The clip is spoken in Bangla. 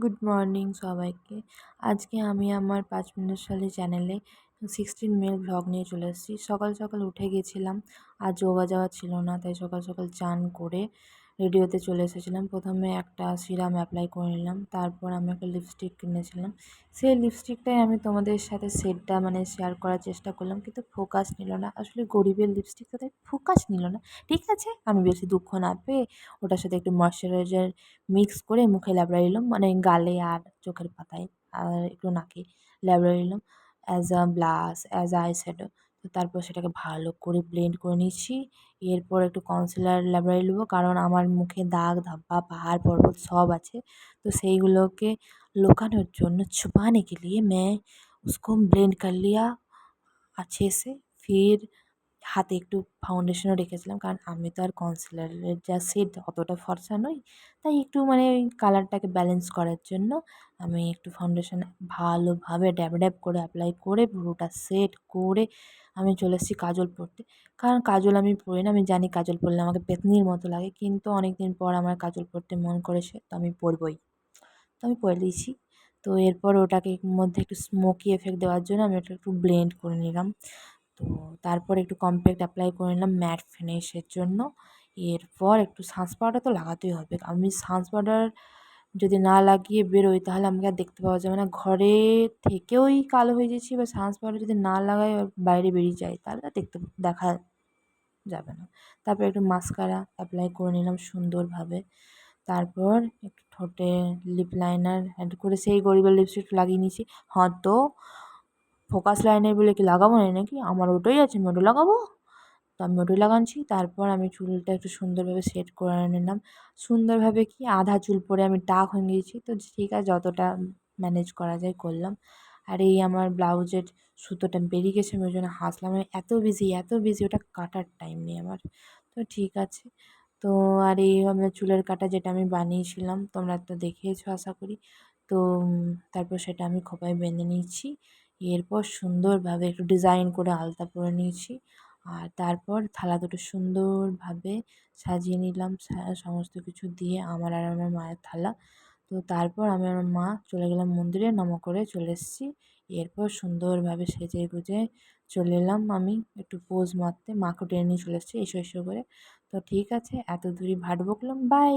গুড মর্নিং সবাইকে। আজকে আমি আমার ৫ মিনিট চ্যানেলে 16 মিল ভ্লগ নিয়ে চলে এসেছি। সকাল সকাল উঠে গেছিলাম, আর যোগা যাওয়া ছিল না, তাই সকাল সকাল চান করে রেডি হতে চলে এসেছিলাম। প্রথমে একটা সিরাম অ্যাপ্লাই করে নিলাম, তারপর আমি একটা লিপস্টিক কিনেছিলাম। সেই লিপস্টিকটাই আমি তোমাদের সাথে শেডটা শেয়ার করার চেষ্টা করলাম, কিন্তু ফোকাস নিল না। আসলে গরিবের লিপস্টিক তো, তাই ফোকাস নিল না। ঠিক আছে, আমি বেশি দুঃখ না পেয়ে ওটার সাথে একটু ময়শ্চারাইজার মিক্স করে মুখে ল্যাবড়া নিলাম, গালে আর চোখের পাতায় আর একটু নাকে ল্যাবড়া নিলাম as a blush, as eye shadow. তো তারপর সেটাকে ভালো করে ব্লেন্ড করে নিচ্ছি। এরপর একটু কনসিলার ল্যাবড়াই নেবো, কারণ আমার মুখে দাগ ধাব্বা পাহাড় পর্বত সব আছে। তো সেইগুলোকে লুকানোর জন্য छुपाने के लिए मैं उसको ब्लेंड कर लिया अच्छे से। फिर হাতে একটু ফাউন্ডেশনও রেখেছিলাম, কারণ আমি তো আর কনসিলারের যা শেড অতটা ফর্সা নই। তাই একটু ওই কালারটাকে ব্যালেন্স করার জন্য আমি একটু ফাউন্ডেশন ভালোভাবে ড্যাব ড্যাব করে অ্যাপ্লাই করে পুরোটা সেট করে আমি চলে এসেছি কাজল পরতে। কারণ কাজল আমি পরি না, আমি জানি কাজল পরলে আমাকে পেতনির মতো লাগে, কিন্তু অনেক দিন পর আমার কাজল পরতে মন করেছে, তো আমি পরবই। তো আমি পরে দিয়েছি। তো এরপর ওটাকে মধ্যে একটু স্মোকি এফেক্ট দেওয়ার জন্য আমি ওটা একটু ব্লেন্ড করে নিলাম। তো তারপর একটু কম্প্যাক্ট অ্যাপ্লাই করে নিলাম ম্যাট ফিনিশের জন্য। এরপর একটু সানস পাউডার তো লাগাতেই হবে। আমি সানস পাউডার যদি না লাগিয়ে বেরোই তাহলে আমাকে আর দেখতে পাওয়া যাবে না। ঘরে থেকেই কালো হয়ে যাচ্ছি, এবার সানস পাউডার যদি না লাগাই আর বাইরে বেরিয়ে যাই তাহলে আর দেখা যাবে না। তারপর একটু মাস্কারা অ্যাপ্লাই করে নিলাম সুন্দরভাবে। তারপর একটু ঠোঁটে লিপ লাইনার অ্যাড করে সেই গরিবের লিপস্টিক লাগিয়ে নিয়েছি। হ্যাঁ, তো ফোকাস লাইনার বলে কি লাগাবো না নাকি? আমার ওটাই আছে, আমি ওটা লাগাবো। তো আমি ওটাই লাগাচ্ছি। তারপর আমি চুলটা একটু সুন্দরভাবে সেট করে নিলাম। সুন্দরভাবে কি আধা চুল পরে আমি টাক হয়ে গিয়েছি, তো ঠিক আছে, যতটা ম্যানেজ করা যায় করলাম। আর এই আমার ব্লাউজের সুতোটা বেরিয়ে গেছে, আমি ওই জন্য হাসলাম। আমি এত বিজি ওটা কাটার টাইম নেই আমার। তো ঠিক আছে। তো আর এই আমার চুলের কাঁটা যেটা আমি বানিয়েছিলাম তোমরা তো দেখেইছো আশা করি। তো তারপর সেটা আমি খোঁপায় বেঁধে নিয়েছি। এরপর সুন্দরভাবে একটু ডিজাইন করে আলতা পরে নিয়েছি। আর তারপর থালা দুটো সুন্দরভাবে সাজিয়ে নিলাম সমস্ত কিছু দিয়ে, আমার আর আমার মায়ের থালা। তো তারপর আমি আর আমার মা চলে গেলাম মন্দিরে, নম করে চলে এসেছি। এরপর সুন্দরভাবে সেজে গুজে চলে এলাম আমি একটু পোজ মারতে, মাকেও টেনে নিয়ে চলে এসেছি এসো এসো করে। তো ঠিক আছে, এত দূরই ভাট বকলাম, বাই।